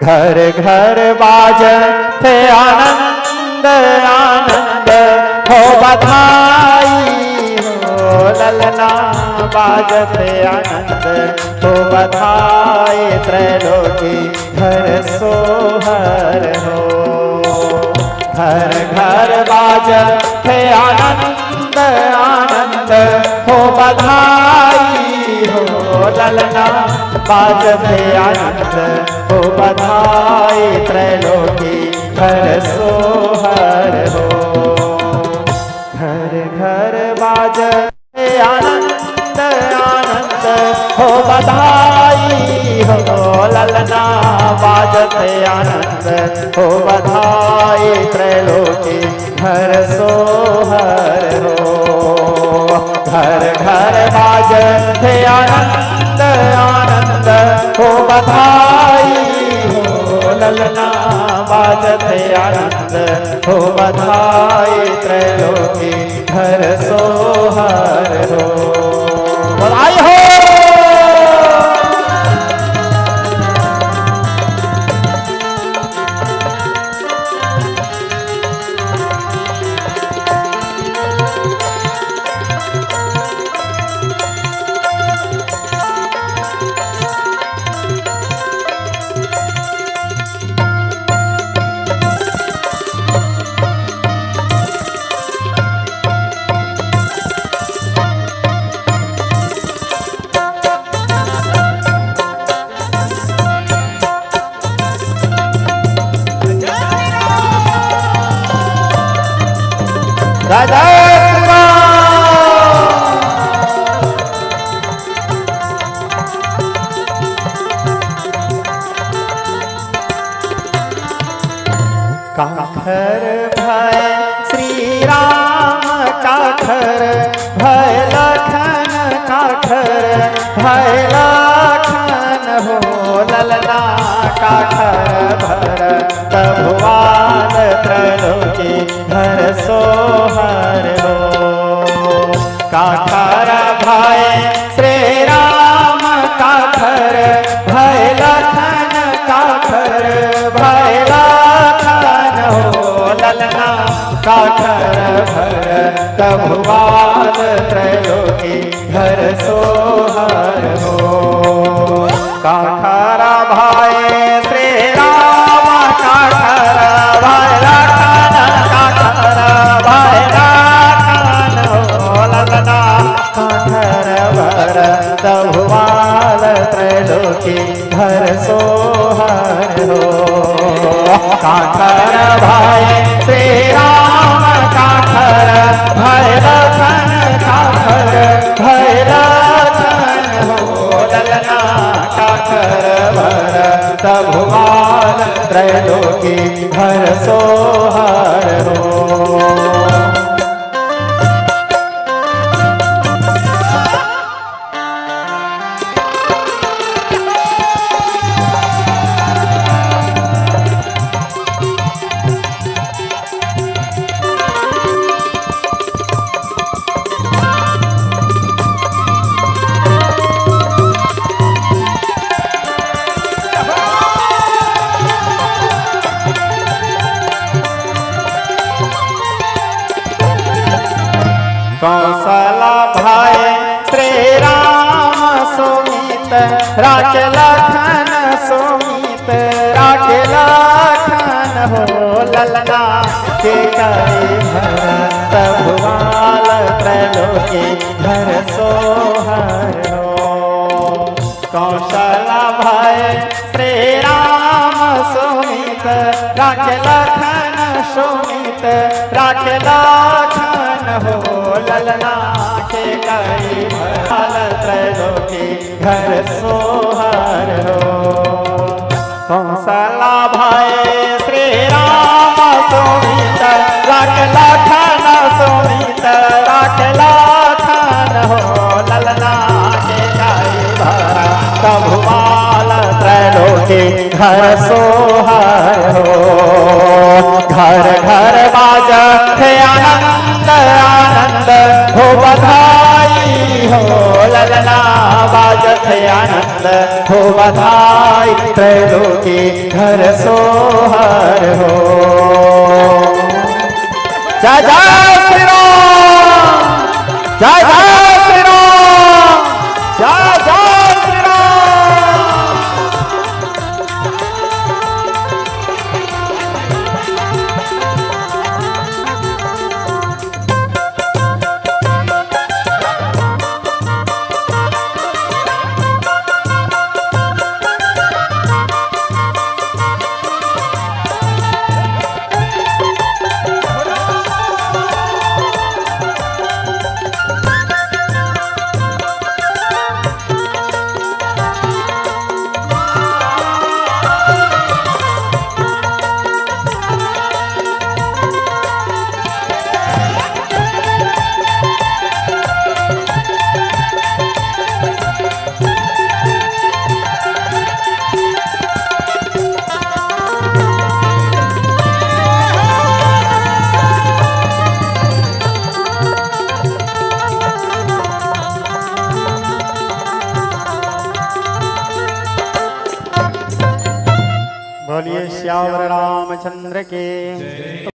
घर घर बाजते आनंद आनंद हो बधाई हो ललना बाजते आनंद हो बधाई त्रैलोकी घर सोहर हो। घर घर बाजते आनंद आनंद हो बधाई हो ललना बाजते आनंद हो बधाई त्रैलोकी घर सोहर हो। घर घर बाजते आनंद आनंद हो बधाई हो ललना बाजते आनंद हो बधाई त्रैलोकी घर सोहर हो। घर घर बाजते आनंद आनंद हो बधाई हो ललना बाजते आनंद हो बधाई त्रैलोकी घर सोहर हो। बधाई हो। राजा काखर भय श्री राम काखर भय लखन काखर भय लखन हो ललना काखर भर भुवन त्रैलोकी घर सोहर हो। काखर भय श्री राम काखर भय लखन काखर भय लखन हो ललना काखर भर भुवन त्रैलोकी घर सोहर हो। काखर भय श्री राम काखर भय लखन काखर भय लखन हो ललना काखर भर भुवन त्रैलोकी घर सोहर हो। काखर भय श्री राम काखर भय लखन काखर भय लखन हो ललना काखर भर भुवन त्रैलोकी घर सोहर हो। कौशला भय श्री राम सुमित राख लखन सुमित राख लखन हो ललना के करे भरत भुवन त्रैलोकी घर सोहर हो। कौशला भय श्री राम सुमित राख लखन सुमित राख लखन हो ललना के कई भल त्रैलोकी घर सोहर हो। कौशला भय श्री राम सुमित राख लखन सुमित राख लखन हो ललना के कई भरत भुवन त्रैलोकी घर सोहर हो। घर घर बाजते आनंद आनंद हो बधाई बधाई हो ललना बाजत आनंद हो बधाई त्रैलोकी घर सोहर हो। जय जय श्री राम, जय जय श्री राम, जय जय श्री राम। बोलिए श्यावर रामचंद्र के।